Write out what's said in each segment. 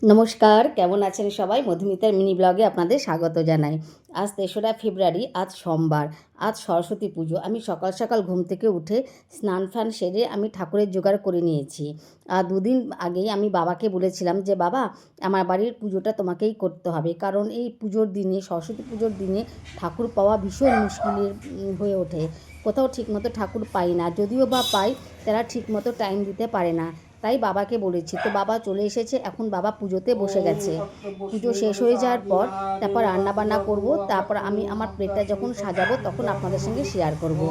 নমস্কার, কেমন আছেন সবাই? মধুমিতার মিনি ব্লগে আপনাদের স্বাগত জানাই। আজ ৩রা ফেব্রুয়ারি, আজ সোমবার, আজ সরস্বতী পুজো। আমি সকাল সকাল ঘুম থেকে উঠে স্নান ফান সেরে আমি ঠাকুরের জোগাড় করে নিয়েছি। ২ দিন আগেই আমি বাবাকে বলেছিলাম যে, বাবা আমার বাড়ির পুজোটা তোমাকেই করতে হবে, কারণ এই পুজোর দিনে, সরস্বতী পুজোর দিনে ঠাকুর পাওয়া ভীষণ মুশকিলের হয়ে ওঠে। কোথাও ঠিকমতো ঠাকুর পাই না, যদিও বা পাই তারা ঠিকমতো টাইম দিতে পারে না। তাই বাবাকে বলেছি, তো বাবা চলে এসেছে। এখন বাবা পুজোতে বসে গেছে। পুজো শেষ হয়ে যাওয়ার পর তারপর রান্নাবান্না করব। তারপর আমি আমার প্লেটটা যখন সাজাবো তখন আপনাদের সঙ্গে শেয়ার করব।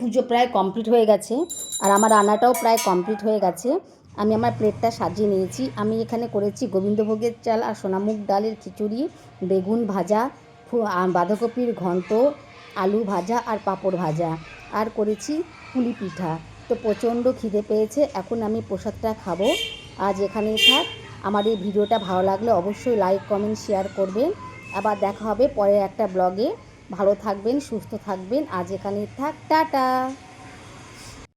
পুজো প্রায় কমপ্লিট হয়ে গেছে, আর আমার রান্নাটাও প্রায় কমপ্লিট হয়ে গেছে। আমি আমার প্লেটটা সাজিয়ে নিয়েছি। আমি এখানে করেছি গোবিন্দভোগের চাল আর সোনামুগ ডালের খিচুড়ি, বেগুন ভাজা, বাঁধাকপির ঘন্ট, আলু ভাজা আর পাঁপড় ভাজা, আর করেছি পুলি পিঠা। তো প্রচণ্ড খিদে পেয়েছে, এখন আমি প্রসাদটা খাবো। আজ এখানেই থাক। আমার এই ভিডিওটা ভালো লাগলে অবশ্যই লাইক, কমেন্ট, শেয়ার করবেন। আবার দেখা হবে পরের একটা ব্লগে। ভালো থাকবেন, সুস্থ থাকবেন। আজ এখানেই থাক, টাটা।